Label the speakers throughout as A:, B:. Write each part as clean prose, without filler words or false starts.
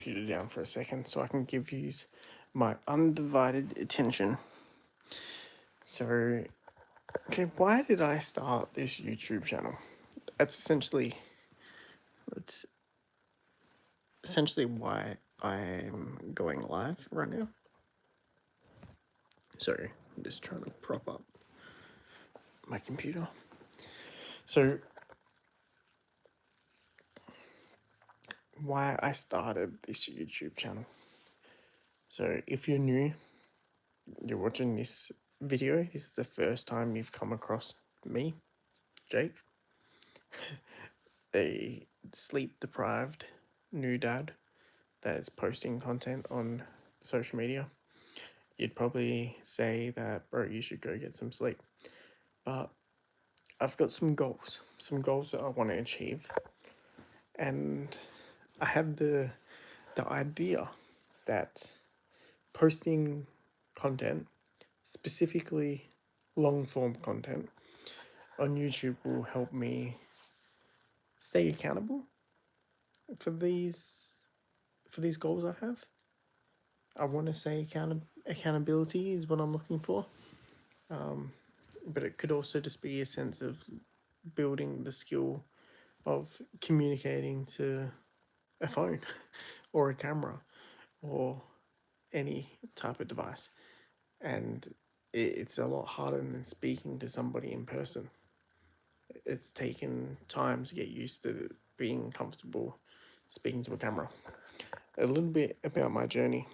A: computer down for a second so I can give you my undivided attention. So, okay, why did I start this YouTube channel? That's it's essentially why I'm going live right now. Sorry, I'm just trying to prop up my computer. So, why I started this YouTube channel. So, if you're new, you're watching this video, this is the first time you've come across me, Jake, a sleep deprived new dad that is posting content on social media, you'd probably say that, bro, you should go get some sleep. But I've got some goals that I want to achieve. And I have the idea that posting content, specifically long form content on YouTube, will help me stay accountable for these goals I have. I want to say accountability is what I'm looking for. But it could also just be a sense of building the skill of communicating to a phone or a camera or any type of device. And it's a lot harder than speaking to somebody in person. It's taken time to get used to being comfortable speaking to a camera. A little bit about my journey.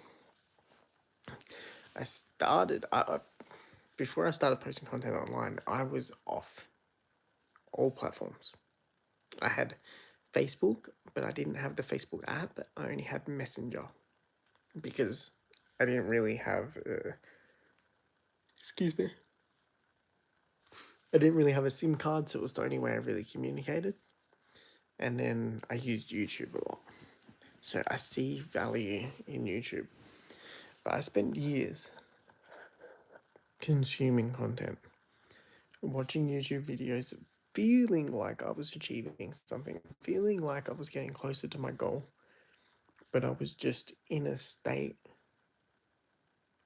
A: Before I started posting content online, I was off all platforms. I had Facebook, but I didn't have the Facebook app. I only had Messenger because I didn't really have. Excuse me. I didn't really have a SIM card, so it was the only way I really communicated. And then I used YouTube a lot. So I see value in YouTube. But I spent years consuming content, watching YouTube videos, feeling like I was achieving something, feeling like I was getting closer to my goal. But I was just in a state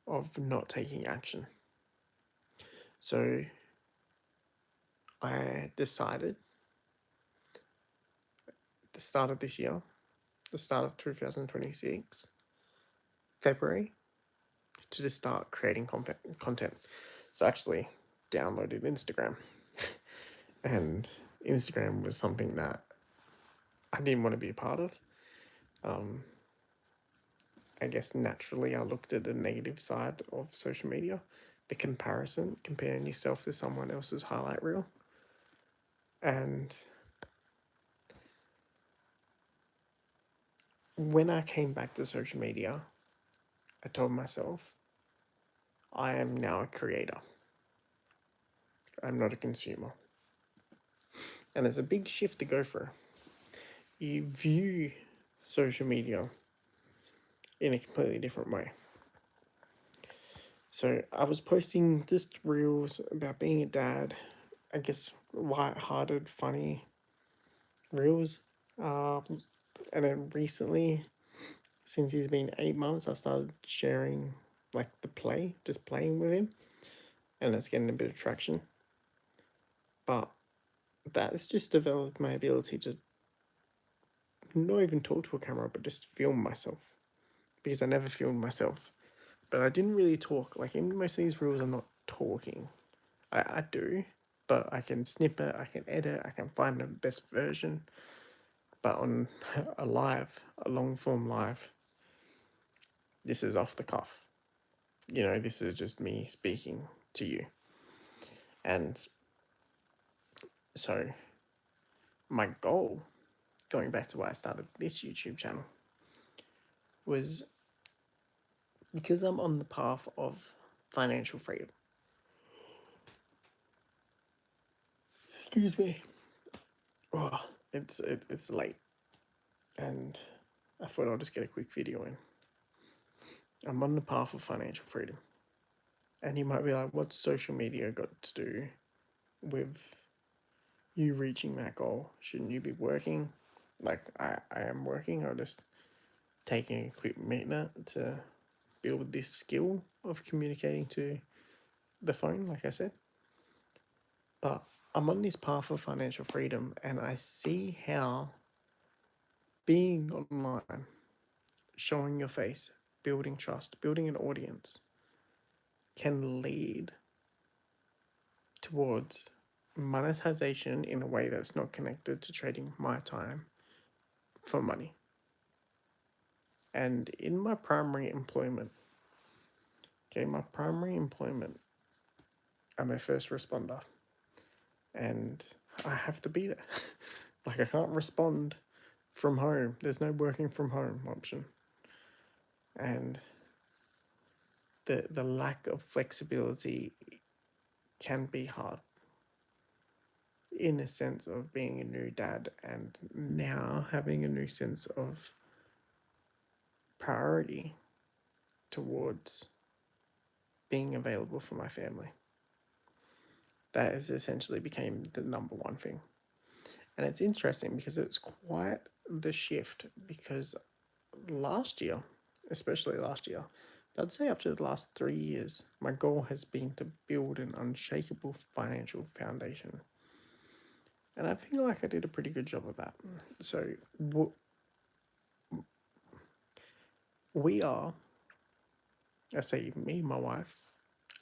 A: of not taking action. So I decided at the start of this year, the start of 2026, February, to just start creating content. So I actually downloaded Instagram. And Instagram was something that I didn't want to be a part of. I guess naturally I looked at the negative side of social media, the comparison, comparing yourself to someone else's highlight reel. And when I came back to social media, I told myself, I am now a creator. I'm not a consumer. And it's a big shift to go through. You view social media in a completely different way. So I was posting just reels about being a dad, I guess light-hearted, funny reels. And then recently, since he's been 8 months, I started sharing like just playing with him, and it's getting a bit of traction. But that has just developed my ability to not even talk to a camera, but just film myself, because I never filmed myself. But I didn't really talk. Like in most of these reels, I'm not talking. I do, but I can snip it, I can edit, I can find the best version. But on a long form live, this is off the cuff. This is just me speaking to you. And so my goal, going back to why I started this YouTube channel, was because I'm on the path of financial freedom. Excuse me. Oh, it's late, and I thought I'll just get a quick video in. I'm on the path of financial freedom, and you might be like, "What's social media got to do with you reaching that goal? Shouldn't you be working?" Like I am working. I just taking a quick minute to build this skill of communicating to the phone, like I said. But I'm on this path of financial freedom, and I see how being online, showing your face, building trust, building an audience can lead towards monetization in a way that's not connected to trading my time for money. And in my primary employment, I'm a first responder, and I have to be there. Like, I can't respond from home. There's no working from home option. And the lack of flexibility can be hard in a sense of being a new dad and now having a new sense of priority towards being available for my family. That has essentially became the number one thing. And it's interesting because it's quite the shift, because last year, especially last year, I'd say up to the last 3 years, my goal has been to build an unshakable financial foundation. And I feel like I did a pretty good job of that. So we are, I say me, my wife,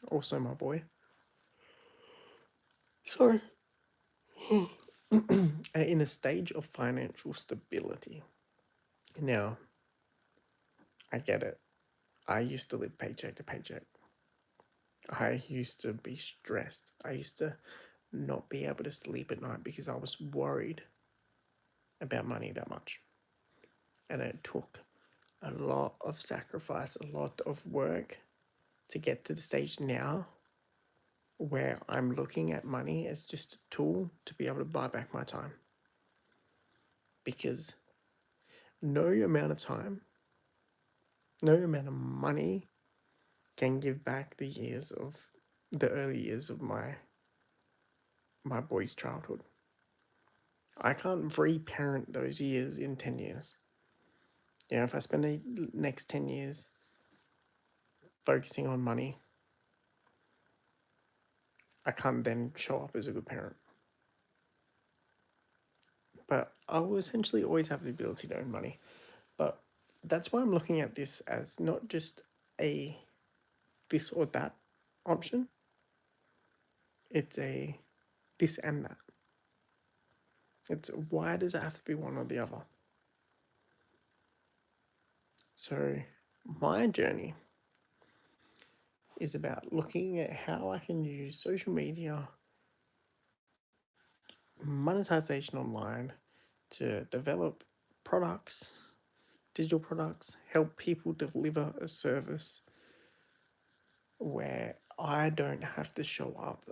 A: also my boy, sorry, in a stage of financial stability. Now, I get it. I used to live paycheck to paycheck. I used to be stressed. I used to not be able to sleep at night because I was worried about money that much. And it took a lot of sacrifice, a lot of work to get to the stage now where I'm looking at money as just a tool to be able to buy back my time. Because no amount of time, no amount of money can give back the early years of my boy's childhood. I can't reparent those years in 10 years. You know, if I spend the next 10 years focusing on money, I can't then show up as a good parent. But I will essentially always have the ability to earn money. But that's why I'm looking at this as not just a this or that option, it's a this and that. It's why does it have to be one or the other? So, my journey is about looking at how I can use social media, monetization online to develop products, digital products, help people deliver a service where I don't have to show up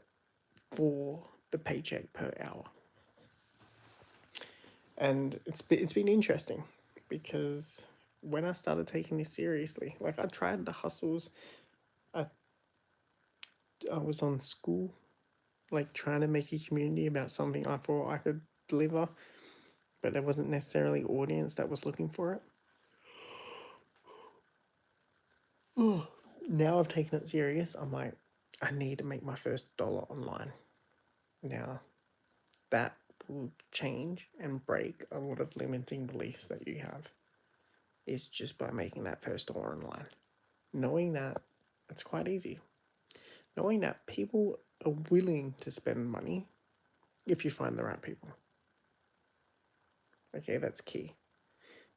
A: for the paycheck per hour. And it's been interesting because when I started taking this seriously, like I tried the hustles, I I was on school, like trying to make a community about something I thought I could deliver, but there wasn't necessarily audience that was looking for it. Now I've taken it serious. I'm like, I need to make my first dollar online. Now that will change and break a lot of limiting beliefs that you have. Is just by making that first dollar online. Knowing that it's quite easy. Knowing that people are willing to spend money if you find the right people. Okay, that's key.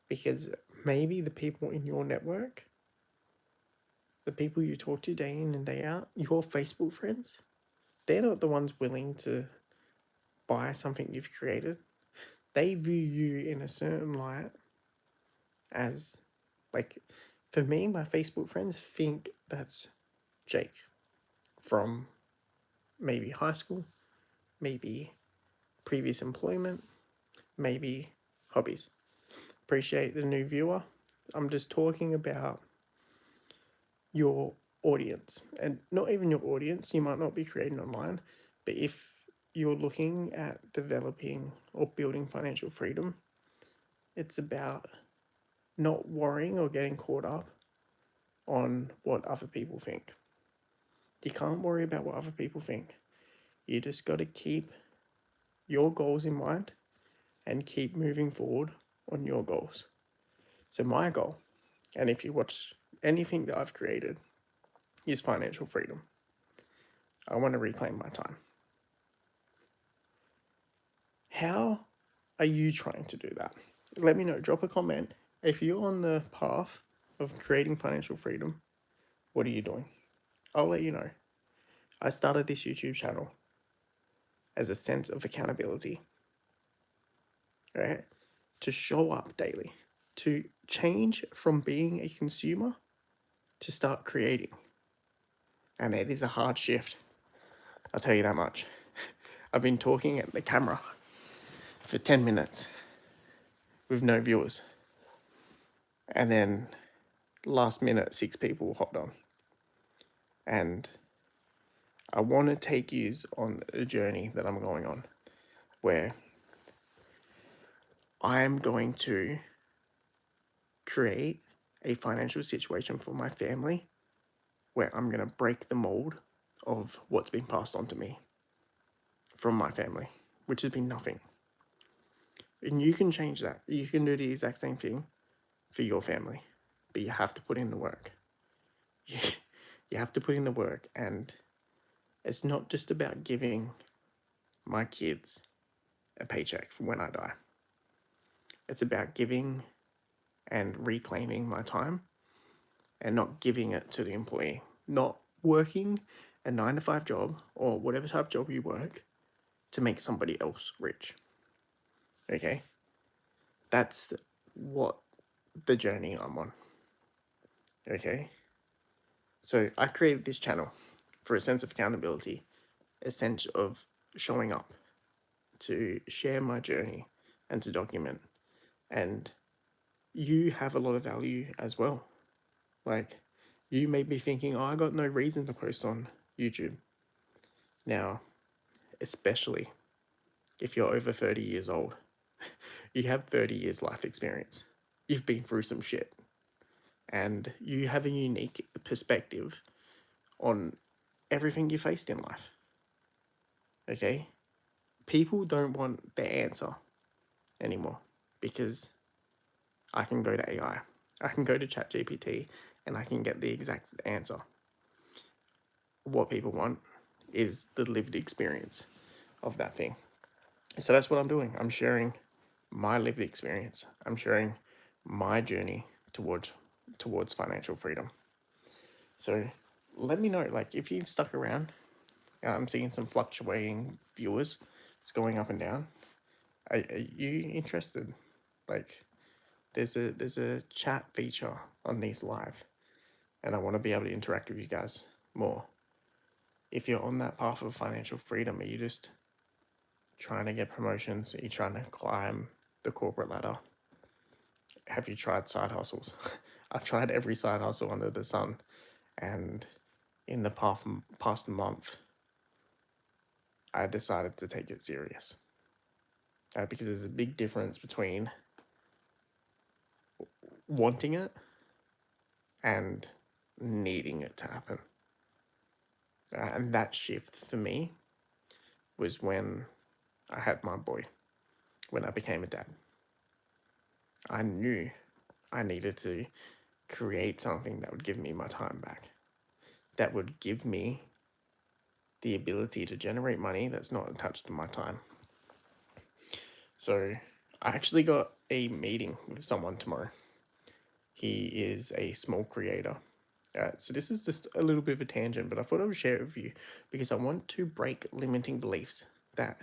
A: Because maybe the people in your network, the people you talk to day in and day out, your Facebook friends, they're not the ones willing to buy something you've created. They view you in a certain light as, like, for me, my Facebook friends think that's Jake from maybe high school, maybe previous employment, maybe hobbies. Appreciate the new viewer. I'm just talking about your audience, and not even your audience. You might not be creating online, but if you're looking at developing or building financial freedom, it's about not worrying or getting caught up on what other people think. You can't worry about what other people think. You just got to keep your goals in mind and keep moving forward on your goals. So, my goal, and if you watch anything that I've created, is financial freedom. I want to reclaim my time. How are you trying to do that? Let me know. Drop a comment. If you're on the path of creating financial freedom, what are you doing? I'll let you know. I started this YouTube channel as a sense of accountability, right? To show up daily, to change from being a consumer to start creating. And it is a hard shift. I'll tell you that much. I've been talking at the camera for 10 minutes with no viewers. And then last minute, 6 people hopped on. And I want to take you on a journey that I'm going on where I am going to create a financial situation for my family where I'm going to break the mold of what's been passed on to me from my family, which has been nothing. And you can change that. You can do the exact same thing for your family, but you have to put in the work. You have to put in the work, and it's not just about giving my kids a paycheck for when I die. It's about giving and reclaiming my time and not giving it to the employee, not working a 9 to 5 job or whatever type of job you work to make somebody else rich. Okay? That's what the journey I'm on. Okay? So I created this channel for a sense of accountability, a sense of showing up, to share my journey and to document. And you have a lot of value as well. Like, you may be thinking, oh, I got no reason to post on YouTube. Now, especially if you're over 30 years old, you have 30 years life experience. You've been through some shit. And you have a unique perspective on everything you faced in life. Okay? People don't want the answer anymore because I can go to AI. I can go to ChatGPT and I can get the exact answer. What people want is the lived experience of that thing. So that's what I'm doing. I'm sharing my lived experience. I'm sharing my journey towards financial freedom. So let me know, like, if you've stuck around. I'm seeing some fluctuating viewers. It's going up and down. Are you interested? Like, there's a chat feature on these live, and I want to be able to interact with you guys more. If you're on that path of financial freedom, are you just trying to get promotions? Are you trying to climb the corporate ladder? Have you tried side hustles? I've tried every side hustle under the sun, and in the past month, I decided to take it serious. Because there's a big difference between wanting it and needing it to happen. And that shift for me was when I had my boy, when I became a dad. I knew I needed to create something that would give me my time back, that would give me the ability to generate money that's not attached to my time. So I actually got a meeting with someone tomorrow. He is a small creator. So this is just a little bit of a tangent, but I thought I would share it with you because I want to break limiting beliefs that,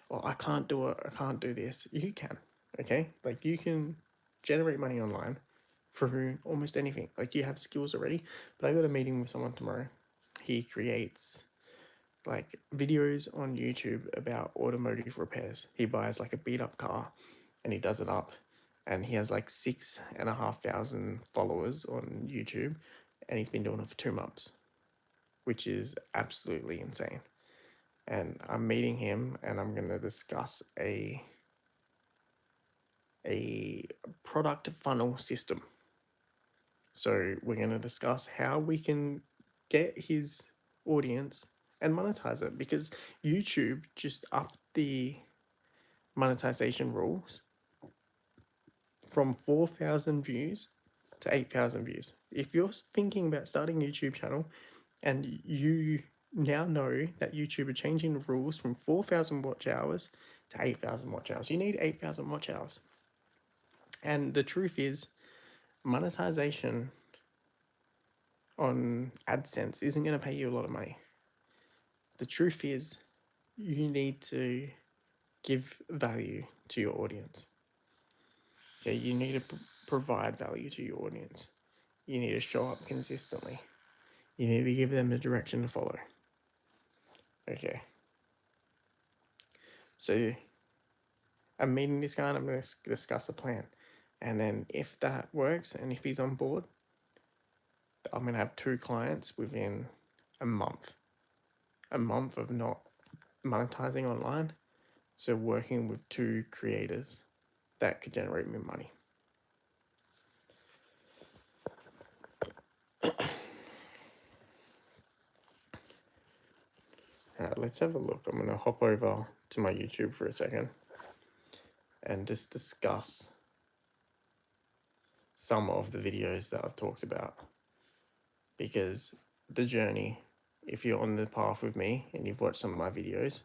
A: oh, I can't do it, I can't do this. You can, okay? Like, you can generate money online through almost anything. Like, you have skills already. But I got a meeting with someone tomorrow. He creates like videos on YouTube about automotive repairs. He buys like a beat up car and he does it up, and he has like 6,500 followers on YouTube, and he's been doing it for 2 months, which is absolutely insane. And I'm meeting him and I'm going to discuss a a product funnel system. So we're going to discuss how we can get his audience and monetize it, because YouTube just upped the monetization rules from 4,000 views to 8,000 views. If you're thinking about starting a YouTube channel and you now know that YouTube are changing the rules from 4,000 watch hours to 8,000 watch hours, you need 8,000 watch hours. And the truth is, monetization on AdSense isn't going to pay you a lot of money. The truth is, you need to give value to your audience. Okay, you need to provide value to your audience. You need to show up consistently. You need to give them a direction to follow. Okay. So I'm meeting this guy and I'm going to discuss a plan. And then if that works and if he's on board, I'm going to have 2 clients within a month. A month of not monetizing online. So working with 2 creators that could generate me money. Let's have a look. I'm going to hop over to my YouTube for a second and just discuss some of the videos that I've talked about. Because the journey, if you're on the path with me and you've watched some of my videos,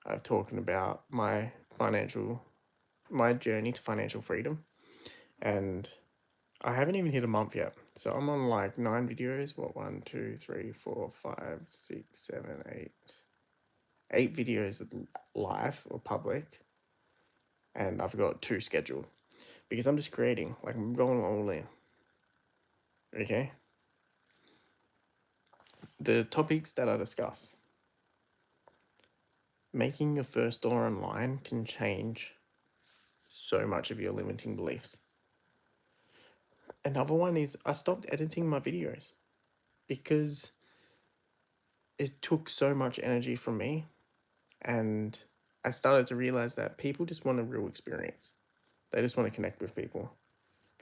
A: I've talking about my journey to financial freedom, and I haven't even hit a month yet. So I'm on like 9 videos. What, 1, 2, 3, 4, 5, 6, 7, 8 videos live or public, and I've got 2 scheduled because I'm just creating, like I'm going all in. Okay. The topics that I discuss: making your first dollar online can change so much of your limiting beliefs. Another one is I stopped editing my videos because it took so much energy from me, and I started to realize that people just want a real experience. They just want to connect with people.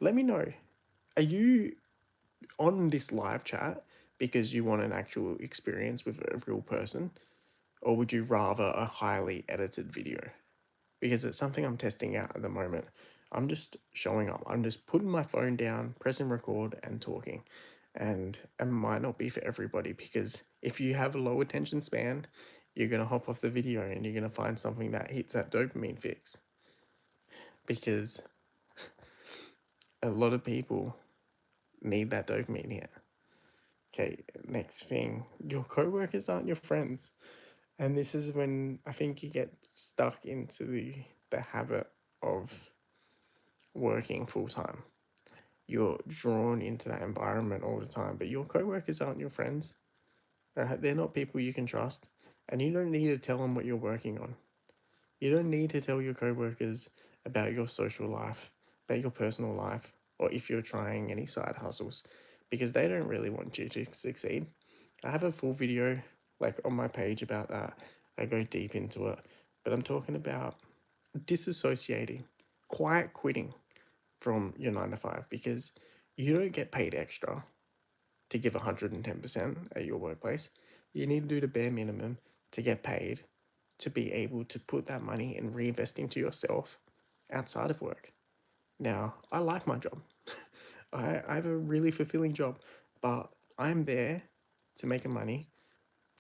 A: Let me know, are you on this live chat because you want an actual experience with a real person, or would you rather a highly edited video? Because it's something I'm testing out at the moment. I'm just showing up. I'm just putting my phone down, pressing record, and talking. And it might not be for everybody, because if you have a low attention span, you're going to hop off the video and you're going to find something that hits that dopamine fix. Because a lot of people need that dopamine here. Okay, next thing, your co-workers aren't your friends. And this is when I think you get stuck into the habit of working full time. You're drawn into that environment all the time, but your co-workers aren't your friends. They're not people you can trust, and you don't need to tell them what you're working on. You don't need to tell your co-workers about your social life, about your personal life, or if you're trying any side hustles, because they don't really want you to succeed. I have a full video like on my page about that. I go deep into it, but I'm talking about disassociating, quiet quitting from your 9 to 5, because you don't get paid extra to give 110% at your workplace. You need to do the bare minimum to get paid to be able to put that money and reinvest into yourself outside of work. Now, I like my job. I have a really fulfilling job, but I'm there to make money,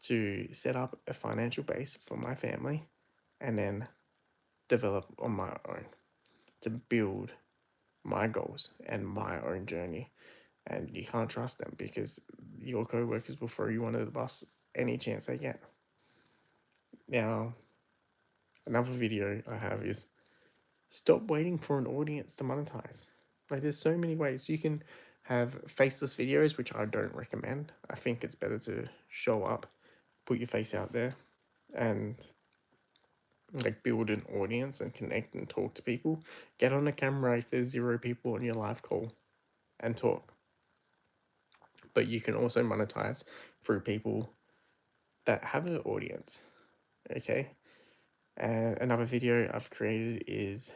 A: to set up a financial base for my family, and then develop on my own, to build my goals and my own journey. And you can't trust them, because your co-workers will throw you under the bus any chance they get. Now, another video I have is stop waiting for an audience to monetize. Like, there's so many ways. You can have faceless videos, which I don't recommend. I think it's better to show up, put your face out there, and like build an audience and connect and talk to people. Get on a camera if there's 0 people on your live call and talk. But you can also monetize through people that have an audience. Okay. And another video I've created is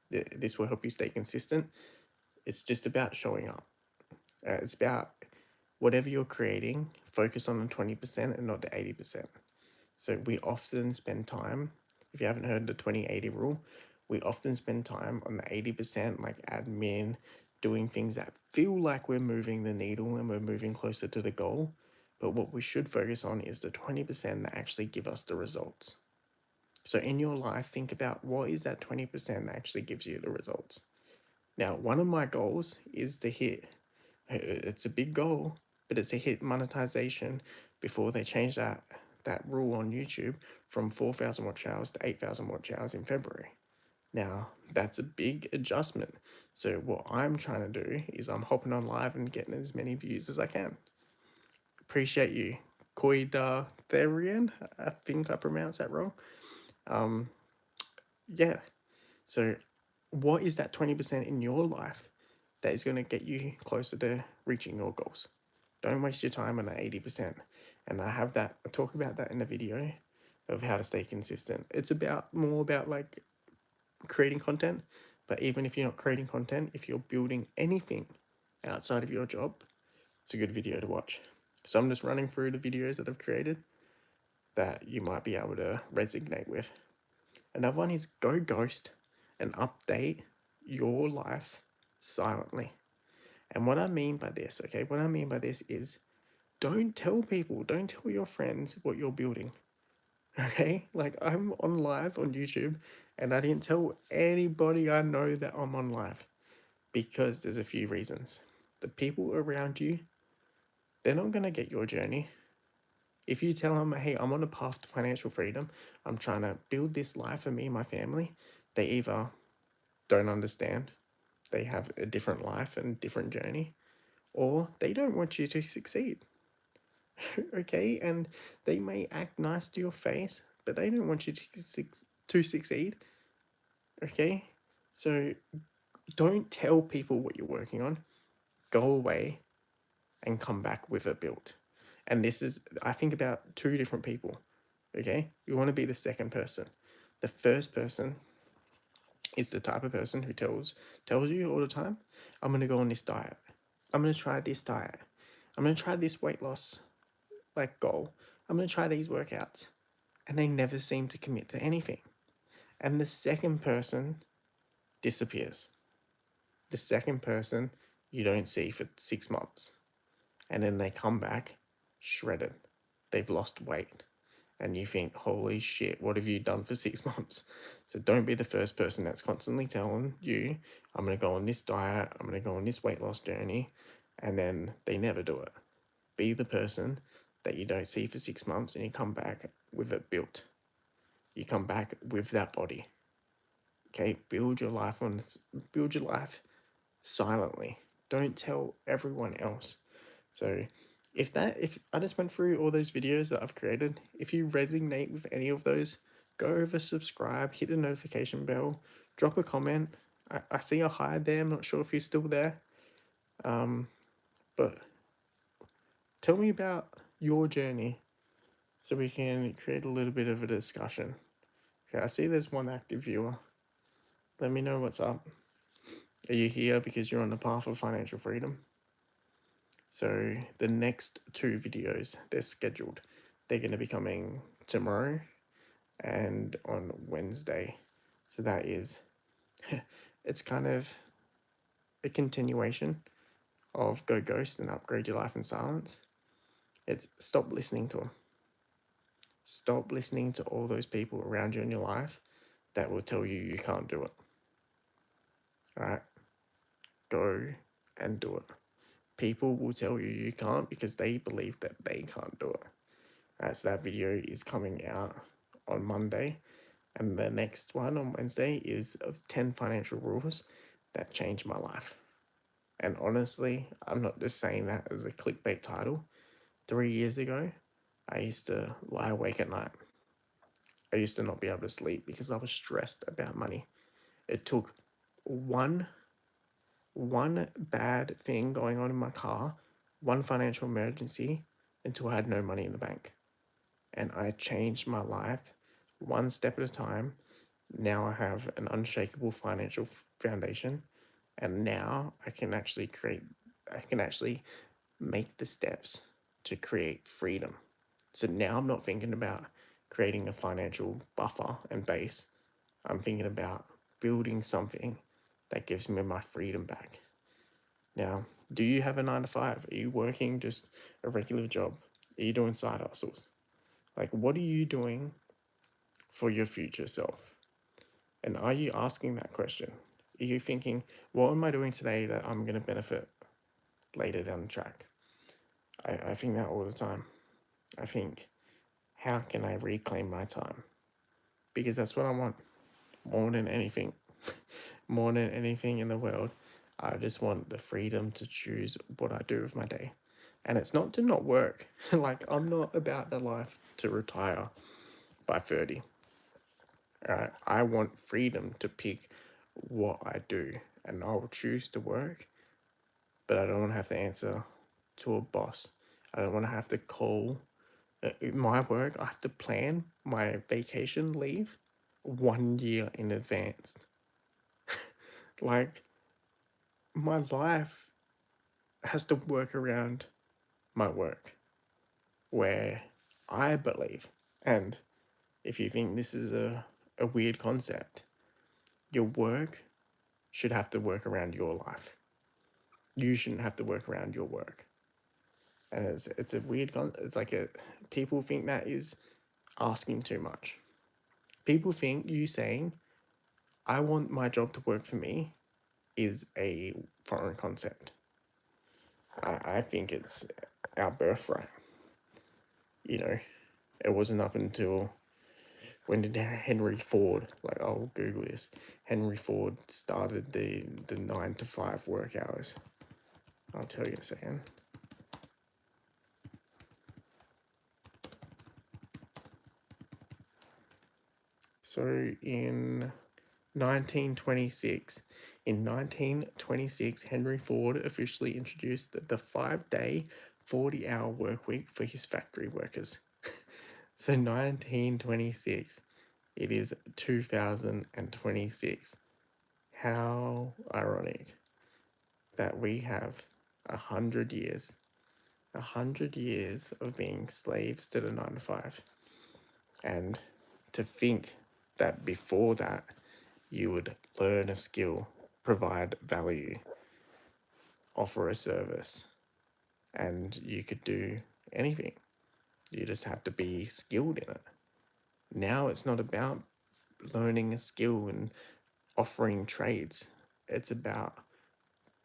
A: This will help you stay consistent. It's just about showing up. It's about whatever you're creating, focus on the 20% and not the 80%. So we often spend time, if you haven't heard the 20-80 rule, we often spend time on the 80%, like admin, doing things that feel like we're moving the needle and we're moving closer to the goal. But what we should focus on is the 20% that actually give us the results. So in your life, think about what is that 20% that actually gives you the results. Now, one of my goals is to hit, it's a big goal, but it's to hit monetization before they change that rule on YouTube from 4,000 watch hours to 8,000 watch hours in February. Now, that's a big adjustment. So what I'm trying to do is I'm hopping on live and getting as many views as I can. Appreciate you. Koida Therian, I think I pronounced that wrong. Yeah. So what is that 20% in your life that is going to get you closer to reaching your goals? Don't waste your time on that 80%. And I talk about that in the video of how to stay consistent. It's more about like creating content, but even if you're not creating content, if you're building anything outside of your job, it's a good video to watch. So I'm just running through the videos that I've created that you might be able to resonate with. Another one is go ghost and update your life silently. And what I mean by this, is don't tell people, don't tell your friends what you're building. Okay? Like I'm on live on YouTube and I didn't tell anybody I know that I'm on live because there's a few reasons. The people around you, they're not going to get your journey. If you tell them, hey, I'm on a path to financial freedom, I'm trying to build this life for me and my family, they either don't understand, they have a different life and different journey, or they don't want you to succeed. Okay? And they may act nice to your face, but they don't want you to succeed. Okay? So don't tell people what you're working on. Go away and come back with it built. And this is, I think about two different people. Okay? You want to be the second person. The first person is the type of person who tells you all the time, I'm going to go on this diet. I'm going to try this diet. I'm going to try this weight loss like goal. I'm going to try these workouts. And they never seem to commit to anything. And the second person disappears. The second person you don't see for 6 months. And then they come back shredded. They've lost weight. And you think, holy shit, what have you done for 6 months? So don't be the first person that's constantly telling you, I'm going to go on this diet, I'm going to go on this weight loss journey, and then they never do it. Be the person that you don't see for 6 months and you come back with it built. You come back with that body. Okay, build your life silently. Don't tell everyone else. So if I just went through all those videos that I've created, if you resonate with any of those, go over, subscribe, hit the notification bell, drop a comment. I see a hi there. I'm not sure if you're still there. But tell me about your journey so we can create a little bit of a discussion. Okay, I see there's one active viewer. Let me know what's up. Are you here because you're on the path of financial freedom? So the next two videos, they're scheduled. They're going to be coming tomorrow and on Wednesday. So that is, it's kind of a continuation of Go Ghost and Upgrade Your Life in Silence. It's stop listening to them. Stop listening to all those people around you in your life that will tell you you can't do it. All right? Go and do it. People will tell you you can't because they believe that they can't do it. So that video is coming out on Monday, and the next one on Wednesday is of 10 financial rules that changed my life. And honestly, I'm not just saying that as a clickbait title. 3 years ago, I used to lie awake at night. I used to not be able to sleep because I was stressed about money. It took one bad thing going on in my car, one financial emergency, until I had no money in the bank. And I changed my life one step at a time Now I have an unshakable financial foundation, and now I can actually make the steps to create freedom. So now I'm not thinking about creating a financial buffer and base. I'm thinking about building something that gives me my freedom back. Now, do you have a 9 to 5? Are you working just a regular job? Are you doing side hustles? Like, what are you doing for your future self? And are you asking that question? Are you thinking, what am I doing today that I'm going to benefit later down the track? I think that all the time. I think, how can I reclaim my time? Because that's what I want more than anything. More than anything in the world, I just want the freedom to choose what I do with my day. And it's not to not work. Like, I'm not about the life to retire by 30. I want freedom to pick what I do, and I will choose to work, but I don't want to have to answer to a boss. I don't want to have to call my work. I have to plan my vacation leave 1 year in advance. Like, my life has to work around my work, where I believe, and if you think this is a weird concept, your work should have to work around your life. You shouldn't have to work around your work. And it's a weird it's like a people think that is asking too much. People think you saying I want my job to work for me is a foreign concept. I think it's our birthright. You know, it wasn't up until when did Henry Ford, like, I'll Google this, Henry Ford started the 9 to 5 work hours. I'll tell you in a second. So in 1926, Henry Ford officially introduced the 5-day, 40-hour work week for his factory workers. So 1926, it is 2026. How ironic that we have 100 years, 100 years of being slaves to the 9 to 5. And to think that before that, you would learn a skill, provide value, offer a service, and you could do anything. You just have to be skilled in it. Now it's not about learning a skill and offering trades. It's about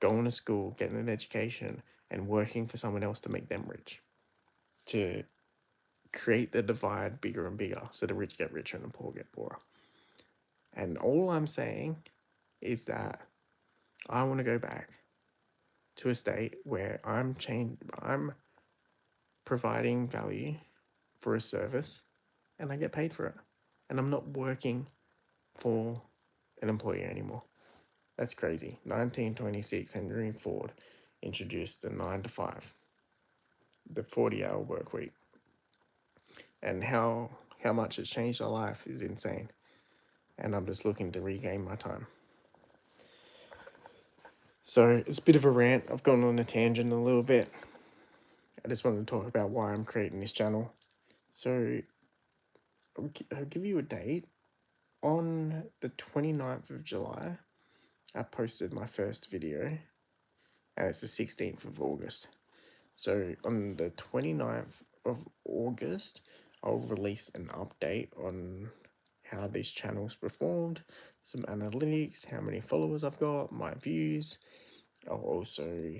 A: going to school, getting an education, and working for someone else to make them rich. To create the divide bigger and bigger so the rich get richer and the poor get poorer. And all I'm saying is that I want to go back to a state where I'm providing value for a service and I get paid for it. And I'm not working for an employer anymore. That's crazy. 1926, Henry Ford introduced the 9 to 5, the 40-hour work week. And how much it's changed our life is insane. And I'm just looking to regain my time. So it's a bit of a rant. I've gone on a tangent a little bit. I just wanted to talk about why I'm creating this channel. So I'll give you a date. On the 29th of July, I posted my first video, and it's the 16th of August. So on the 29th of August, I'll release an update on how this channel's performed, some analytics, how many followers I've got, my views. I'll also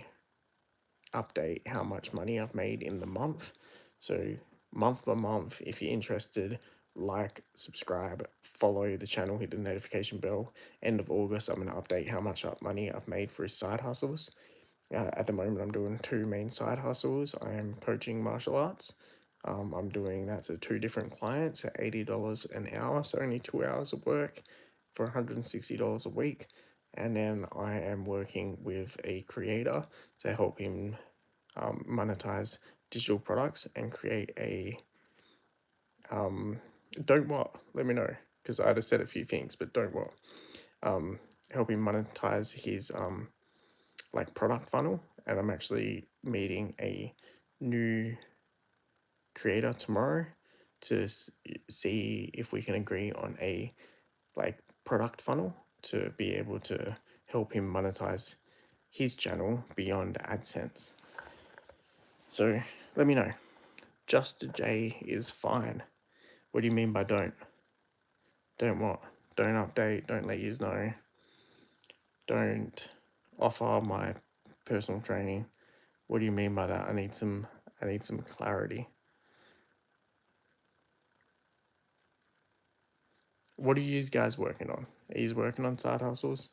A: update how much money I've made in the month. So month by month, if you're interested, like, subscribe, follow the channel, hit the notification bell. End of August, I'm going to update how much money I've made for side hustles. At the moment, I'm doing 2 main side hustles. I am coaching martial arts. I'm doing that to 2 different clients at $80 an hour, so only 2 hours of work for $160 a week. And then I am working with a creator to help him monetize digital products and create a don't what? Let me know, because I just said a few things, but don't what. Help him monetize his like product funnel, and I'm actually meeting a new creator tomorrow to see if we can agree on a like product funnel to be able to help him monetize his channel beyond AdSense. So let me know. Just J is fine. What do you mean by don't? Don't what? Don't update, don't let you know. Don't offer my personal training. What do you mean by that? I need some clarity. What are you guys working on? Are you working on side hustles?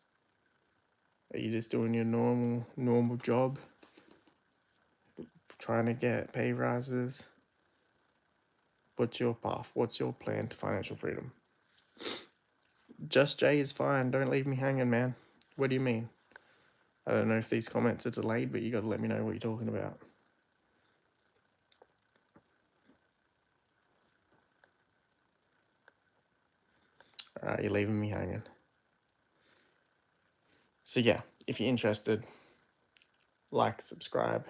A: Are you just doing your normal job? Trying to get pay rises? What's your path? What's your plan to financial freedom? Just Jay is fine. Don't leave me hanging, man. What do you mean? I don't know if these comments are delayed, but you got to let me know what you're talking about. All right, you're leaving me hanging. So yeah, if you're interested, like, subscribe.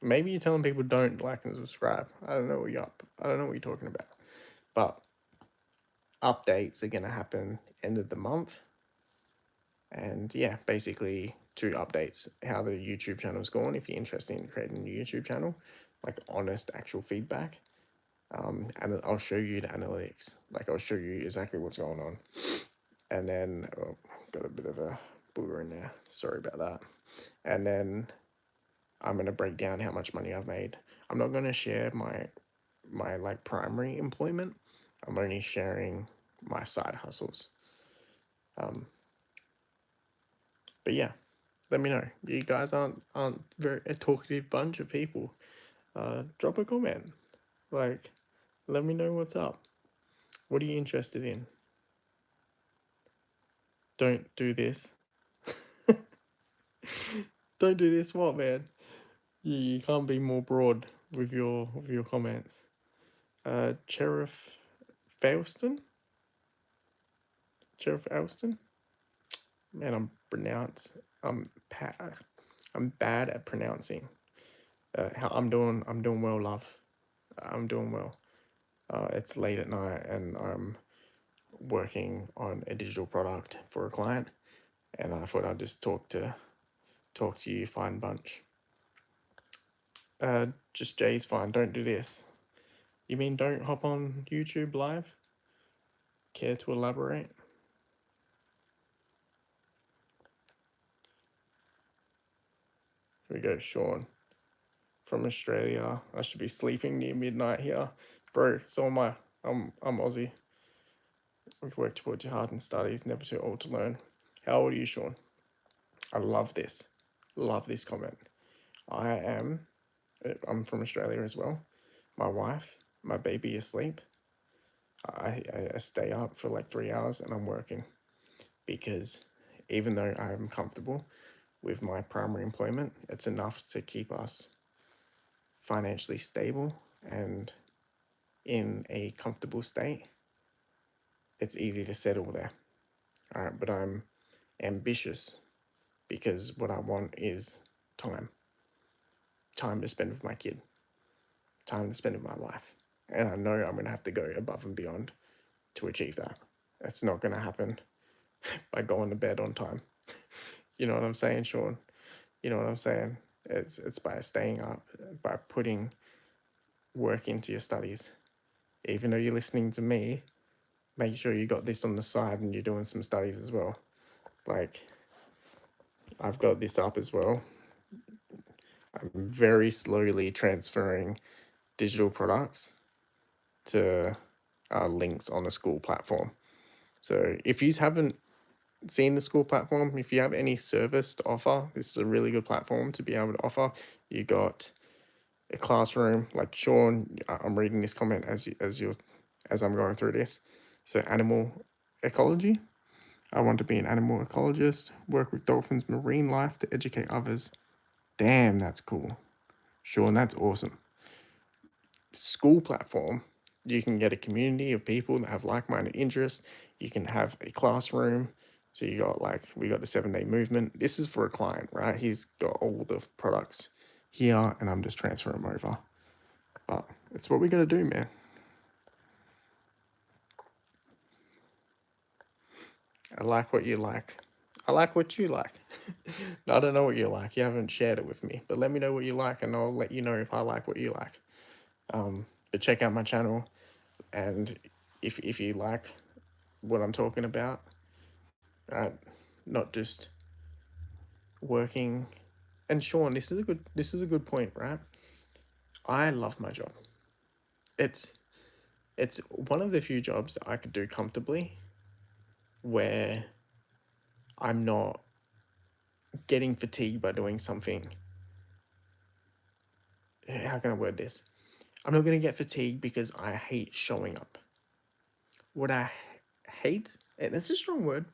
A: Maybe you're telling people don't like and subscribe. I don't know what you're up. I don't know what you're talking about. But updates are going to happen end of the month. And yeah, basically 2 updates, how the YouTube channel's going if you're interested in creating a new YouTube channel, like honest actual feedback. And I'll show you the analytics. Like I'll show you exactly what's going on. And then got a bit of a booger in there. Sorry about that. And then I'm going to break down how much money I've made. I'm not going to share my like primary employment. I'm only sharing my side hustles. But yeah, let me know. You guys aren't very a talkative bunch of people. Drop a comment. Like, let me know what's up. What are you interested in? Don't do this. Don't do this. What, man? You can't be more broad with your comments. Sheriff Failston? Sheriff Alston? Man, I'm bad at pronouncing. How I'm doing well, love. I'm doing well. It's late at night and I'm working on a digital product for a client, and I thought I'd just talk to you fine bunch. Just Jay's fine. Don't do this. You mean don't hop on YouTube live? Care to elaborate? Here we go, Sean from Australia. I should be sleeping near midnight here, bro. So am I. I'm Aussie. We work towards your heart and studies. Never too old to learn. How old are you, Sean? I love this. Love this comment. I'm from Australia as well. My wife, my baby asleep. I stay up for like 3 hours and I'm working because even though I'm comfortable with my primary employment, it's enough to keep us financially stable and in a comfortable state. It's easy to settle there. All right, but I'm ambitious because what I want is time to spend with my kid, time to spend with my wife. And I know I'm going to have to go above and beyond to achieve that. It's not going to happen by going to bed on time. You know what I'm saying, Sean? You know what I'm saying? It's by staying up, by putting work into your studies. Even though you're listening to me, make sure you got this on the side and you're doing some studies as well. Like, I've got this up as well. I'm very slowly transferring digital products to links on a Skool platform. So if you haven't seen the Skool platform, if you have any service to offer, this is a really good platform to be able to offer. You got a classroom, like Sean. I'm reading this comment as I'm going through this. So animal ecology. I want to be an animal ecologist. Work with dolphins, marine life to educate others. Damn, that's cool, Sean. That's awesome. Skool platform You can get a community of people that have like-minded interests. You can have a classroom. So you got like we got the 7 day movement. This is for a client, right? He's got all the products here, and I'm just transferring them over. But it's what we gotta do, man. I like what you like. I like what you like. I don't know what you like. You haven't shared it with me, but let me know what you like, and I'll let you know if I like what you like. But check out my channel, and if you like what I'm talking about, right? Not just working. And Sean, this is a good point, right? I love my job. It's it's one of the few jobs I could do comfortably where I'm not getting fatigued by doing something. How can I word this? I'm not going to get fatigued because I hate showing up. What I hate, and it's a strong word,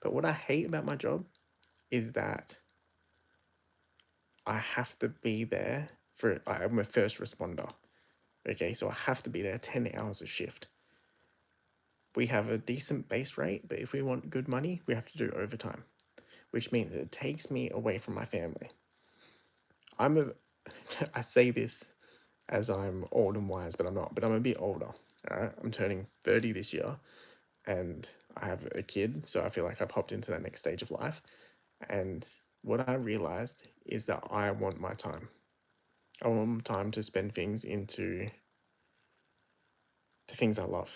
A: but what I hate about my job is that I have to be there for, I'm a first responder. Okay, so I have to be there 10 hours a shift. We have a decent base rate, but if we want good money, we have to do overtime, which means it takes me away from my family. I'm a, I say this as I'm old and wise, but I'm not, but I'm a bit older. All right, I'm turning 30 this year, and I have a kid, so I feel like I've hopped into that next stage of life. And what I realized is that I want my time. I want time to spend things into to things I love.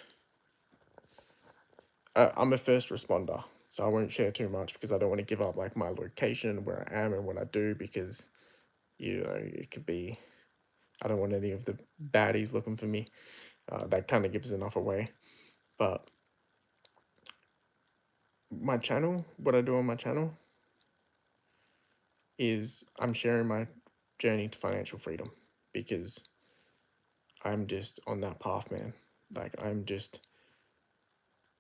A: I'm a first responder, so I won't share too much because I don't want to give up like my location, where I am, and what I do, because it could be. I don't want any of the baddies looking for me. That kind of gives enough away. But my channel, what I do on my channel, is I'm sharing my journey to financial freedom because I'm just on that path, man. Like I'm just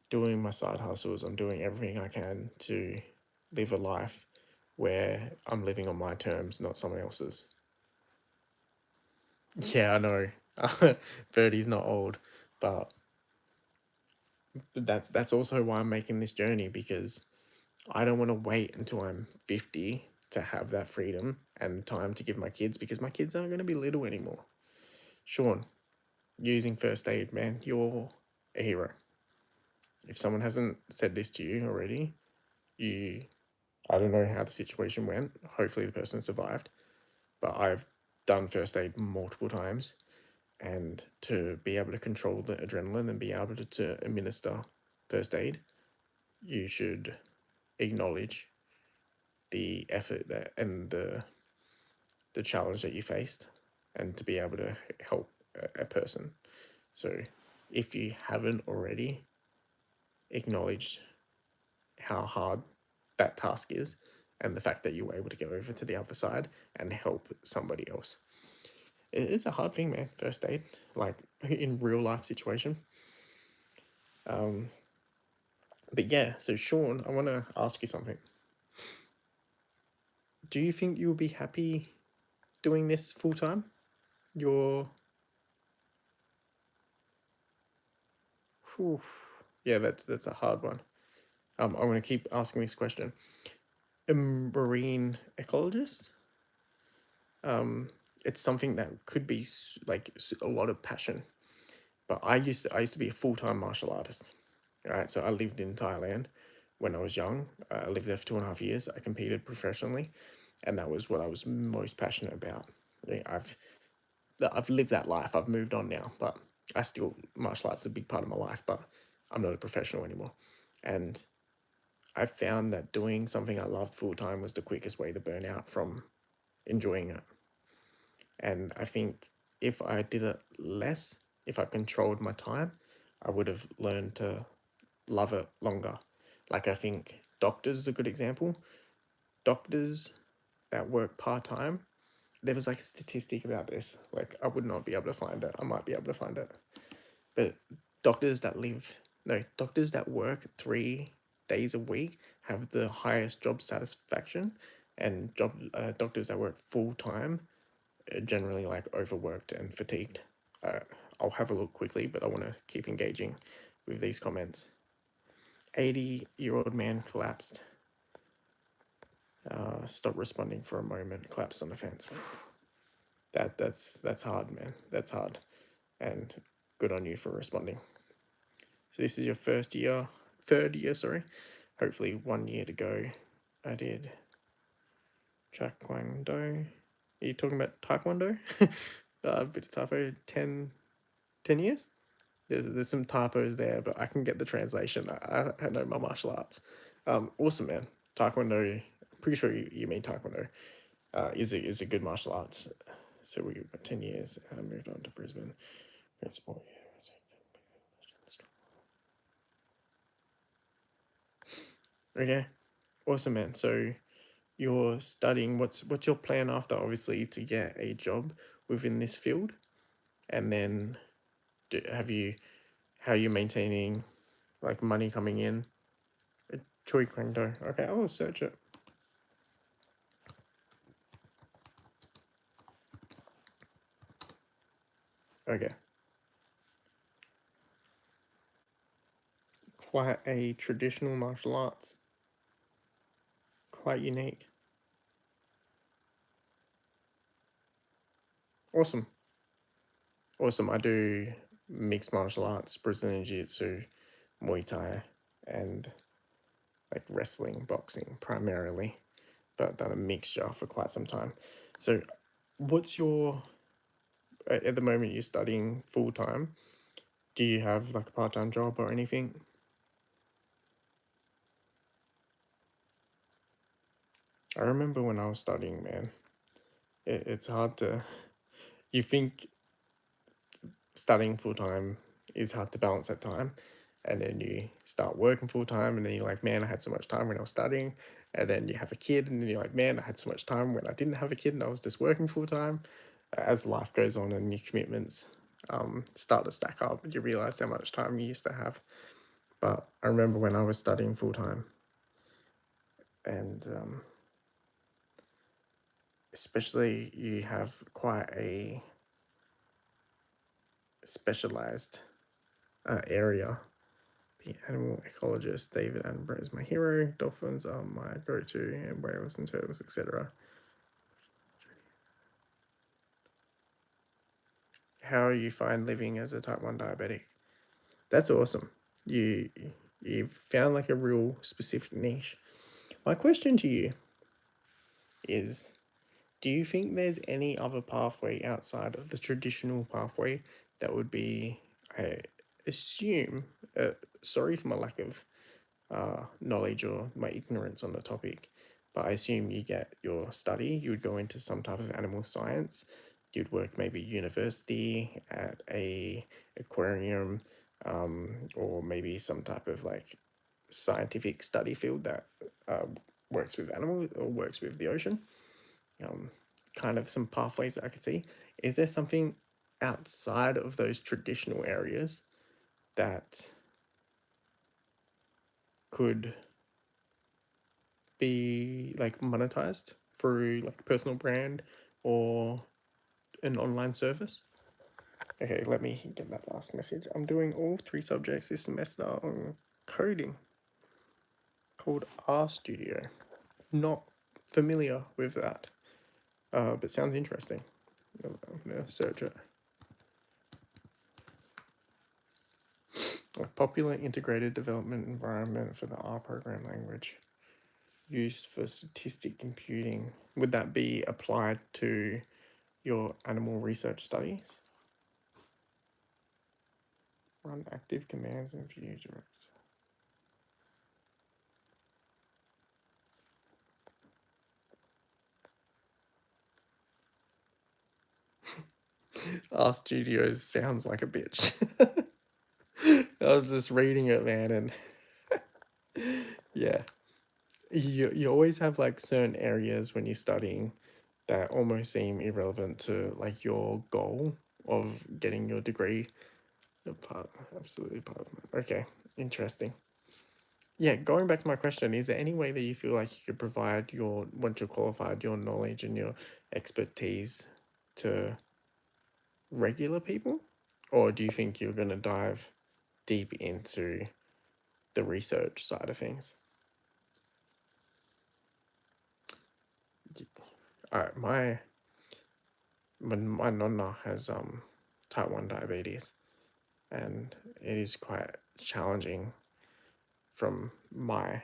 A: doing my side hustles. I'm doing everything I can to live a life where I'm living on my terms, not someone else's. Yeah, I know. 30's not old, but that's also why I'm making this journey, because I don't want to wait until I'm 50 to have that freedom and time to give my kids, because my kids aren't going to be little anymore. Sean, using first aid, man, you're a hero. If someone hasn't said this to you already, you I don't know how the situation went. Hopefully the person survived, but I've done first aid multiple times, and to be able to control the adrenaline and be able to administer first aid, you should acknowledge the effort that and the challenge that you faced, and to be able to help a person. So if you haven't already acknowledged how hard that task is, and the fact that you were able to go over to the other side and help somebody else, it is a hard thing, man. First aid, like in real life situation. um but yeah, so Sean, I want to ask you something. Do you think you'll be happy doing this full time? You're Whew. Yeah, that's a hard one. I'm going to keep asking this question. A marine ecologist, um, it's something that could be like a lot of passion. But I used to be a full-time martial artist. Right, so I lived in Thailand when I was young. I lived there for 2.5 years. I competed professionally, and that was what I was most passionate about. Yeah, I've lived that life. I've moved on now, but I still martial arts is a big part of my life. But I'm not a professional anymore, and I found that doing something I loved full time was the quickest way to burn out from enjoying it. And I think if I did it less, if I controlled my time, I would have learned to love it longer. Like I think doctors is a good example. Doctors that work part time, there was like a statistic about this. Like I would not be able to find it. I might be able to find it. But doctors that live, no, doctors that work 3 days a week have the highest job satisfaction, and doctors that work full time are generally like overworked and fatigued. Uh, I'll have a look quickly, but I want to keep engaging with these comments. 80-year-old man collapsed. Stop responding for a moment. Collapsed on the fence. That's hard, man. That's hard, and good on you for responding. So this is your third year, sorry. Hopefully 1 year to go. I did Taekwondo. Are you talking about Taekwondo? A bit of typo. 10 years? There's some typos there, but I can get the translation. I know my martial arts. Awesome, man. Taekwondo, I'm pretty sure you mean Taekwondo, is a good martial arts. So we got 10 years. I moved on to Brisbane. Okay, awesome, man. So you're studying. What's your plan after? Obviously, to get a job within this field, and then how are you maintaining like money coming in? Choi Kwang Do. Okay, I'll search it. Okay. Quite a traditional martial arts. Quite unique. Awesome. Awesome. I do mixed martial arts, Brazilian Jiu-Jitsu, Muay Thai, and like wrestling, boxing primarily, but I've done a mixture for quite some time. So, what's your at the moment you're studying full time? Do you have like a part time job or anything? I remember when I was studying, man, it's hard to. You think studying full time is hard to balance that time. And then you start working full time, and then you're like, man, I had so much time when I was studying. And then you have a kid, and then you're like, man, I had so much time when I didn't have a kid and I was just working full time. As life goes on and your commitments start to stack up, you realize how much time you used to have. But I remember when I was studying full time, and especially you have quite a specialized area. The animal ecologist David Attenborough is my hero. Dolphins are my go-to, and whales and turtles, etc. How you find living as a type 1 diabetic? That's awesome. You you've found like a real specific niche. My question to you is, do you think there's any other pathway outside of the traditional pathway that would be, I assume, sorry for my lack of knowledge or my ignorance on the topic, but I assume you get your study, you would go into some type of animal science, you'd work maybe university at a aquarium, or maybe some type of like scientific study field that works with animals or works with the ocean. Um, kind of some pathways that I could see. Is there something outside of those traditional areas that could be like monetized through like personal brand or an online service? Okay, let me get that last message. I'm doing all 3 subjects this semester on coding called RStudio. Not familiar with that, but sounds interesting. I'm gonna search it. A popular integrated development environment for the R program language used for statistic computing. Would that be applied to your animal research studies? Run active commands and view direct. RStudios sounds like a bitch. I was just reading it, man, and yeah. You always have like certain areas when you're studying that almost seem irrelevant to like your goal of getting your degree. Absolutely part of it. Okay, interesting. Yeah, going back to my question, is there any way that you feel like you could provide your, once you're qualified, your knowledge and your expertise to regular people? Or do you think you're going to dive deep into the research side of things? All right, my nonna has type 1 diabetes, and it is quite challenging from my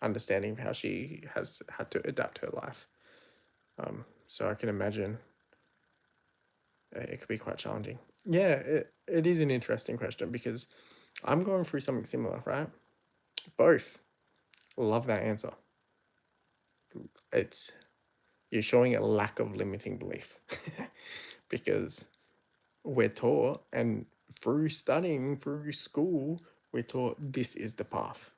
A: understanding of how she has had to adapt her life. So I can imagine it could be quite challenging. Yeah, it is an interesting question because I'm going through something similar, right? Both. Love that answer. It's You're showing a lack of limiting belief because we're taught, and through studying through school, we're taught this is the path.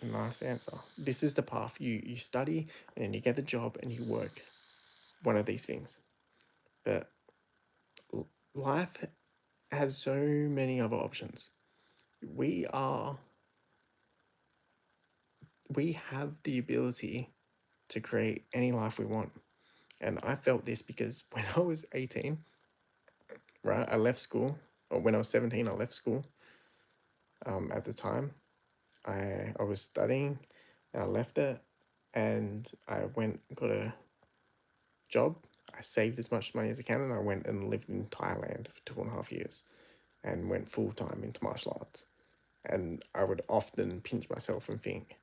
A: Nice answer. This is the path. You study and then you get the job and you work one of these things. But life has so many other options. We are we have the ability to create any life we want. And I felt this because when I was 18, right, I left school, or when I was 17, I left school. At the time, I was studying and I left it, and I went and got a job. I saved as much money as I can, and I went and lived in Thailand for 2.5 years and went full time into martial arts. And I would often pinch myself and think,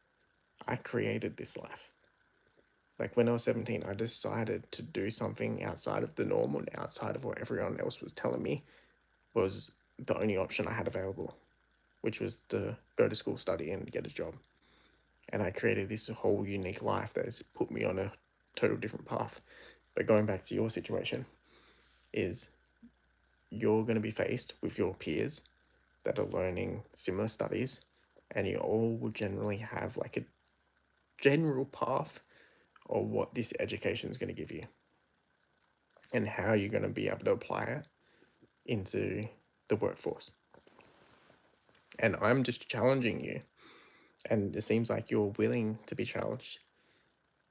A: I created this life. Like when I was 17, I decided to do something outside of the norm and outside of what everyone else was telling me was the only option I had available, which was to go to school, study, and get a job. And I created this whole unique life that has put me on a total different path. But going back to your situation, is you're going to be faced with your peers that are learning similar studies, and you all will generally have like a general path of what this education is going to give you and how you're going to be able to apply it into the workforce. And I'm just challenging you, and it seems like you're willing to be challenged,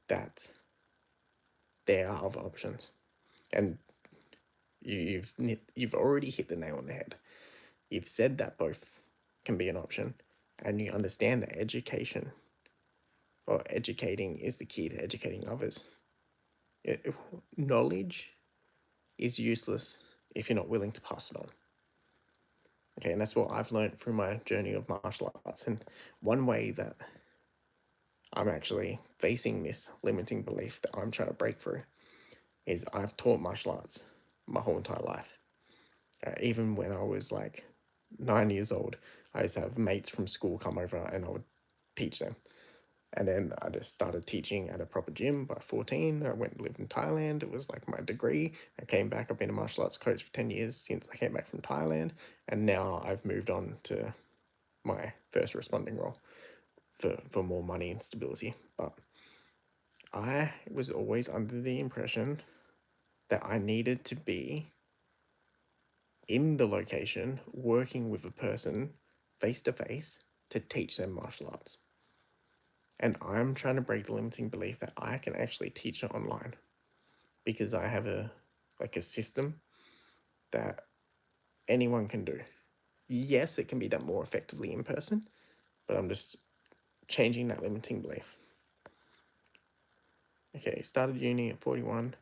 A: that there are other options. And you've already hit the nail on the head. You've said that both can be an option, and you understand that education or educating is the key to educating others. Knowledge is useless if you're not willing to pass it on. Okay, and that's what I've learned through my journey of martial arts. And one way that I'm actually facing this limiting belief that I'm trying to break through is I've taught martial arts my whole entire life. Even when I was like 9 years old, I used to have mates from school come over and I would teach them. And then I just started teaching at a proper gym by 14. I went and lived in Thailand. It was like my degree. I came back. I've been a martial arts coach for 10 years since I came back from Thailand. And now I've moved on to my first responding role for more money and stability. But I was always under the impression that I needed to be in the location working with a person face to face to teach them martial arts. And I'm trying to break the limiting belief that I can actually teach it online because I have a system that anyone can do. Yes, it can be done more effectively in person, but I'm just changing that limiting belief. Okay, started uni at 41.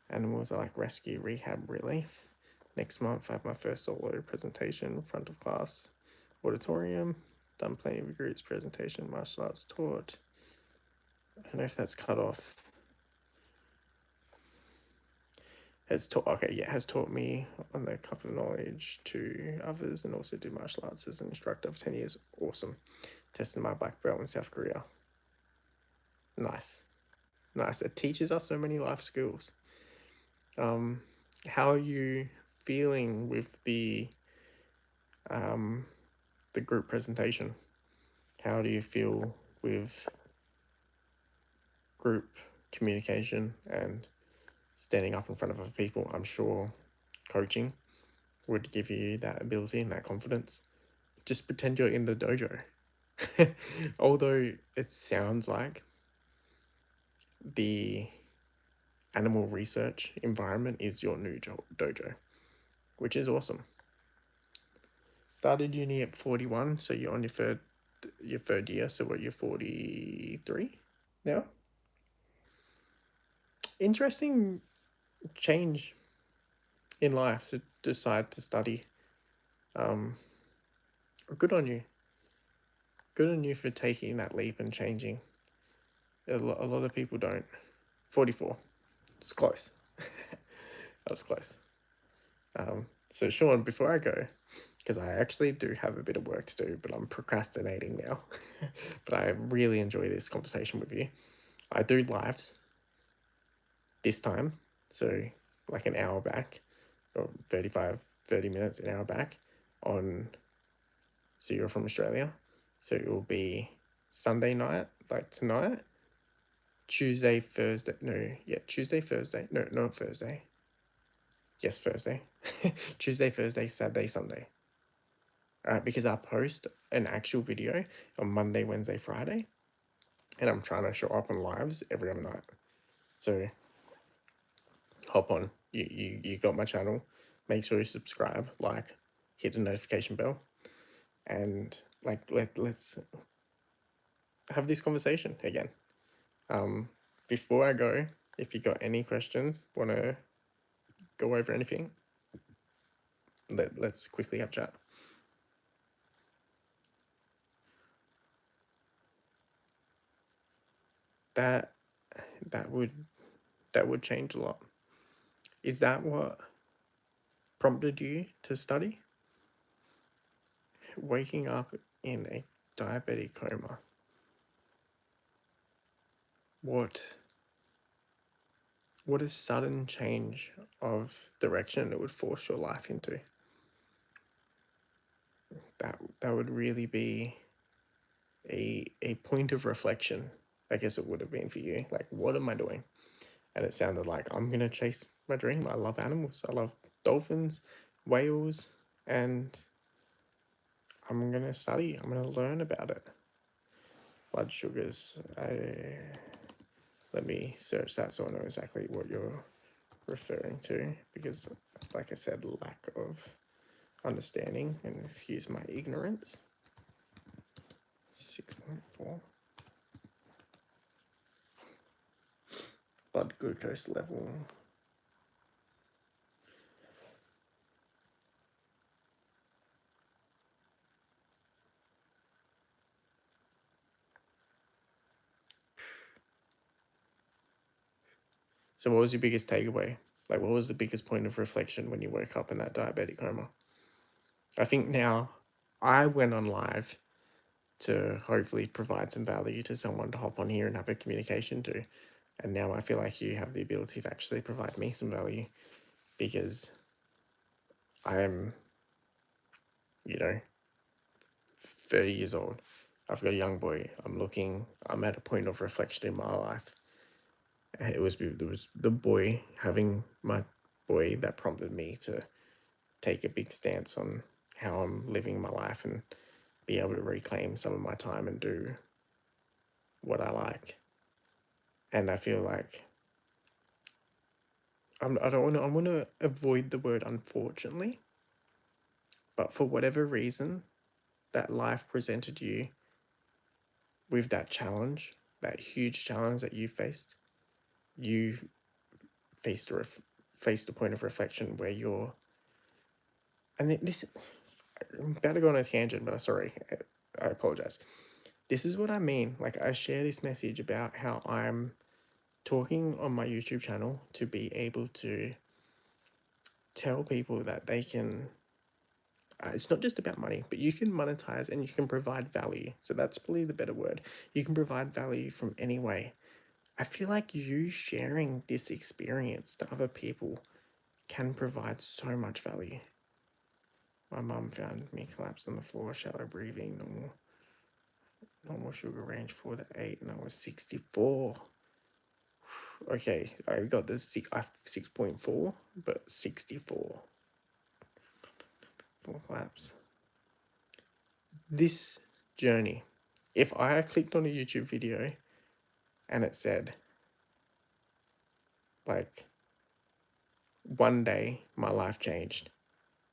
A: Animals are like rescue, rehab, relief. Next month, I have my first solo presentation in front of class, auditorium. Done plenty of groups, presentation, martial arts taught. I don't know if that's cut off. Has taught me on the cup of knowledge to others, and also did martial arts as an instructor for 10 years. Awesome. Tested my black belt in South Korea. Nice. Nice. It teaches us so many life skills. How are you feeling with the group presentation? How do you feel with group communication and standing up in front of other people? I'm sure coaching would give you that ability and that confidence. Just pretend you're in the dojo. Although it sounds like the animal research environment is your new dojo, which is awesome. Started uni at 41, so you're on your third year, so what, you're 43 now? Interesting change in life to decide to study. Good on you. Good on you for taking that leap and changing. A lot of people don't. 44. It's close. That was close. So Sean, before I go, because I actually do have a bit of work to do, but I'm procrastinating now. But I really enjoy this conversation with you. I do lives this time, so like an hour back, or 30 minutes, an hour back on, so you're from Australia, so it will be Sunday night, like tonight, Tuesday, Thursday, no, yeah, Tuesday, Thursday, no, not Thursday, yes, Thursday, Tuesday, Thursday, Saturday, Sunday. Because I post an actual video on Monday, Wednesday, Friday, and I'm trying to show up on lives every other night. So hop on. You got my channel. Make sure you subscribe, like, hit the notification bell, and like let's have this conversation again. Before I go, if you got any questions, wanna go over anything, let's quickly have a chat. That that would change a lot. Is that what prompted you to study? Waking up in a diabetic coma. What a sudden change of direction it would force your life into. That would really be a point of reflection. I guess it would have been for you. Like, what am I doing? And it sounded like, I'm gonna chase my dream. I love animals. I love dolphins, whales, and I'm gonna study. I'm gonna learn about it. Blood sugars. Let me search that so I know exactly what you're referring to, because, like I said, lack of understanding, and excuse my ignorance. 6.4 blood glucose level. So what was your biggest takeaway? Like, what was the biggest point of reflection when you woke up in that diabetic coma? I think now I went on live to hopefully provide some value to someone to hop on here and have a communication to. And now I feel like you have the ability to actually provide me some value, because I am, 30 years old. I've got a young boy. I'm at a point of reflection in my life. It was the boy, having my boy, that prompted me to take a big stance on how I'm living my life and be able to reclaim some of my time and do what I like. And I feel like I want to avoid the word unfortunately, but for whatever reason, that life presented you with that challenge, that huge challenge that you faced. You faced a point of reflection where you're, and this, I'm about to go on a tangent, but I'm sorry, I apologize. This is what I mean. Like, I share this message about how I'm talking on my YouTube channel to be able to tell people that they can, it's not just about money, but you can monetize and you can provide value. So that's probably the better word. You can provide value from any way. I feel like you sharing this experience to other people can provide so much value. My mum found me collapsed on the floor, shallow breathing, normal sugar range 4 to 8, and I was 64. Okay, I got the 6.4, but 64. 4 collapse. This journey, if I clicked on a YouTube video and it said, Like, one day my life changed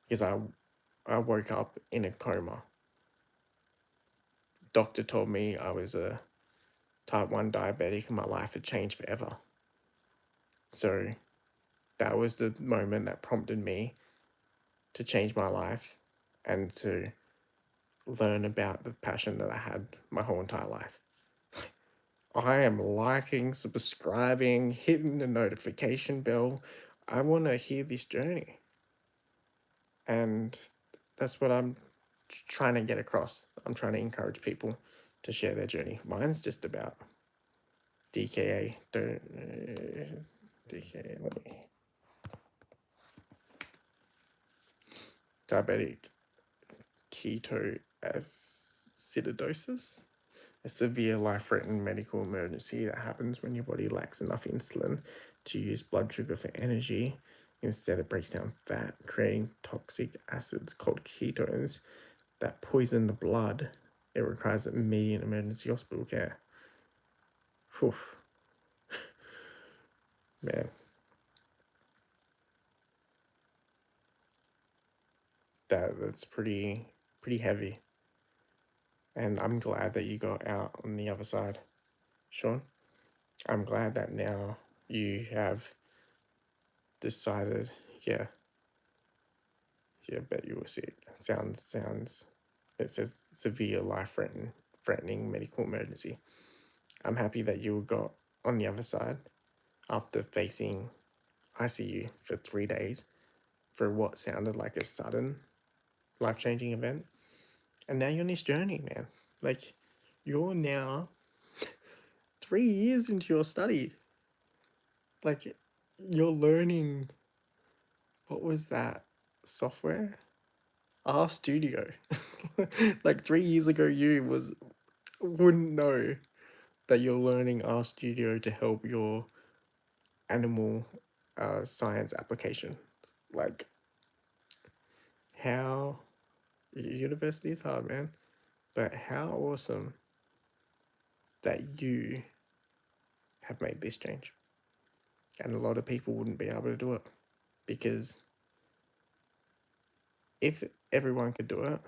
A: because I woke up in a coma. Doctor told me I was a type 1 diabetic and my life had changed forever. So that was the moment that prompted me to change my life and to learn about the passion that I had my whole entire life. I am liking, subscribing, hitting the notification bell. I want to hear this journey. And that's what I'm trying to get across. I'm trying to encourage people to share their journey. Mine's just about DKA. DKA. Let me. Diabetic ketoacidosis, a severe life-threatening medical emergency that happens when your body lacks enough insulin to use blood sugar for energy. Instead, it breaks down fat, creating toxic acids called ketones that poison the blood. It requires immediate emergency hospital care. Whew. Man. That's pretty heavy. And I'm glad that you got out on the other side, Sean. I'm glad that now you have decided, yeah, bet you will see it. Sounds, it says severe threatening medical emergency. I'm happy that you got on the other side after facing ICU for 3 days for what sounded like a sudden life-changing event. And now you're on this journey, man. Like, you're now 3 years into your study. Like, you're learning, what was that software? RStudio. Like 3 years ago, you wouldn't know that you're learning RStudio to help your animal science application. Like, how university is hard, man, but how awesome that you have made this change. And a lot of people wouldn't be able to do it because if everyone could do it,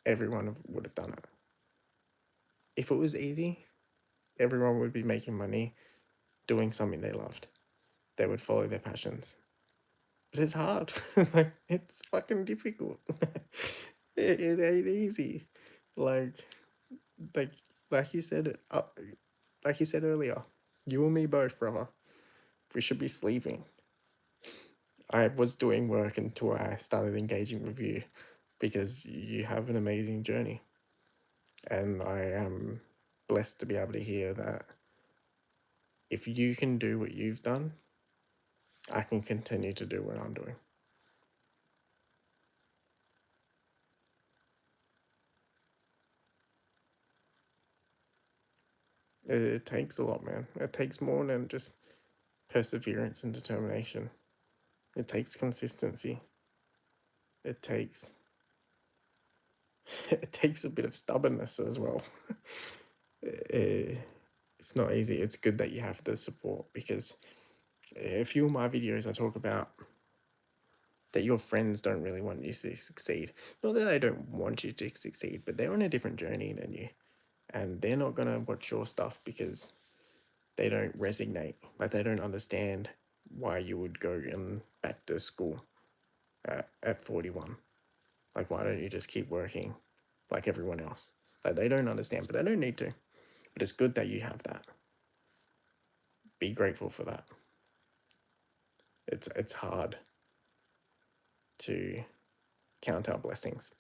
A: everyone would have done it. If it was easy, everyone would be making money doing something they loved. They would follow their passions. But it's hard. Like, it's fucking difficult. It ain't easy. Like, like, like you said, like you said earlier, you and me both, brother. We should be sleeping. I was doing work until I started engaging with you because you have an amazing journey. And I am blessed to be able to hear that if you can do what you've done, I can continue to do what I'm doing. It takes a lot, man. It takes more than just perseverance and determination. It takes consistency. It takes it takes a bit of stubbornness as well. It's not easy. It's good that you have the support because a few of my videos I talk about that your friends don't really want you to succeed. Not that they don't want you to succeed, but they're on a different journey than you. And they're not going to watch your stuff because they don't resonate. Like, they don't understand why you would go and back to school at 41. Like, why don't you just keep working like everyone else? Like, they don't understand, but they don't need to. But it's good that you have that. Be grateful for that. It's hard to count our blessings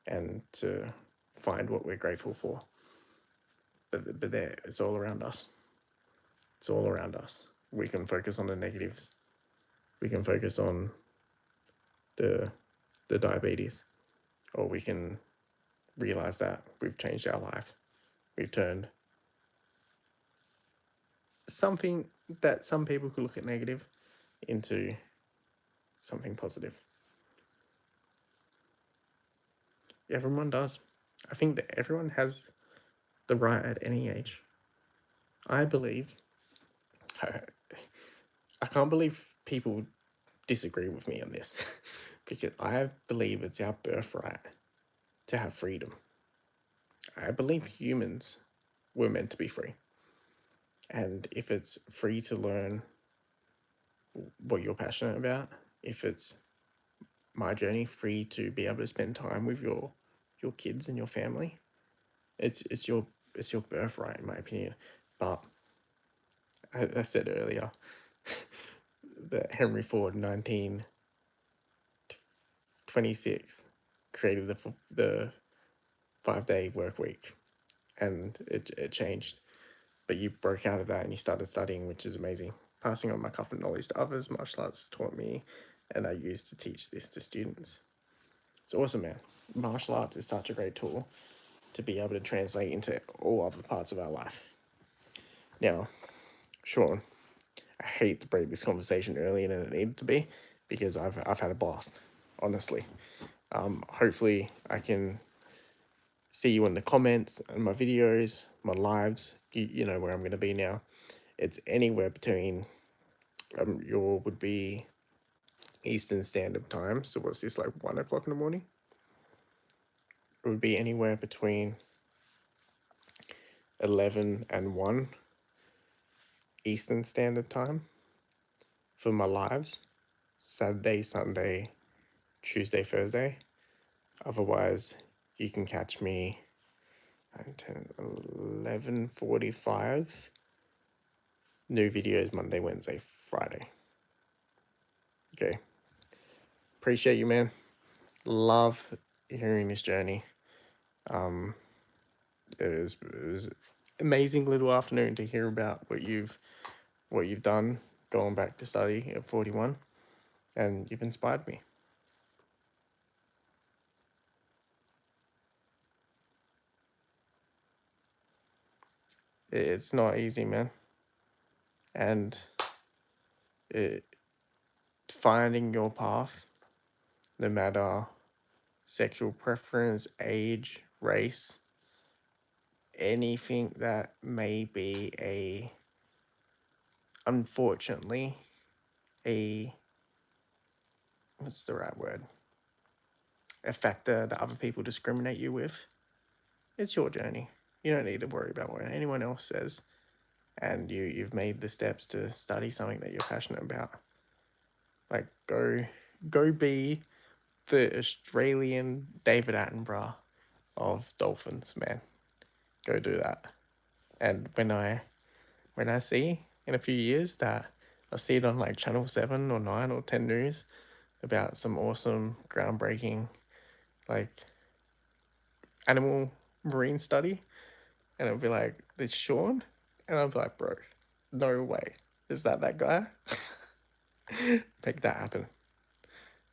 A: and to find what we're grateful for. But there, it's all around us. It's all around us. We can focus on the negatives. We can focus on the diabetes, or we can realize that we've changed our life. We've turned something that some people could look at negative into something positive. Everyone does. I think that everyone has the right at any age. I believe can't believe people disagree with me on this because I believe it's our birthright to have freedom. I believe humans were meant to be free. And if it's free to learn what you're passionate about, if it's my journey free to be able to spend time with your kids and your family, it's your birthright in my opinion. But I said earlier that Henry Ford 1926 created the 5-day work week, and it changed. But you broke out of that and you started studying, which is amazing. Passing on my comfort knowledge to others, martial arts taught me, and I used to teach this to students. It's awesome, man. Martial arts is such a great tool to be able to translate into all other parts of our life. Now, Sean, I hate to break this conversation earlier than it needed to be because I've had a blast, honestly. Hopefully, I can see you in the comments and my videos, my lives. You know where I'm going to be now. It's anywhere between your would be Eastern Standard Time. So what's this, like 1 o'clock in the morning? It would be anywhere between 11 and 1 Eastern Standard Time for my lives. Saturday, Sunday, Tuesday, Thursday. Otherwise, you can catch me at 11:45. New videos Monday, Wednesday, Friday. Okay. Appreciate you, man. Love hearing this journey. It was amazing little afternoon to hear about what you've done going back to study at 41, and you've inspired me. It's not easy, man, and finding your path, no matter sexual preference, age, race, anything that may be unfortunately, what's the right word? A factor that other people discriminate you with. It's your journey. You don't need to worry about what anyone else says. And you've made the steps to study something that you're passionate about. Like go be the Australian David Attenborough of dolphins, man. Go do that. And when I see in a few years that I'll see it on like Channel 7 or 9 or 10 News about some awesome groundbreaking like animal marine study, and it'll be like, it's Sean, and I'll be like, bro, no way, is that guy? Make that happen.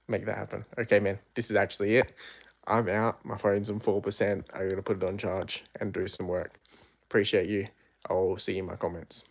A: Make that happen. Okay, man, this is actually it. I'm out. My phone's on 4%. I gotta put it on charge and do some work. Appreciate you. I'll see you in my comments.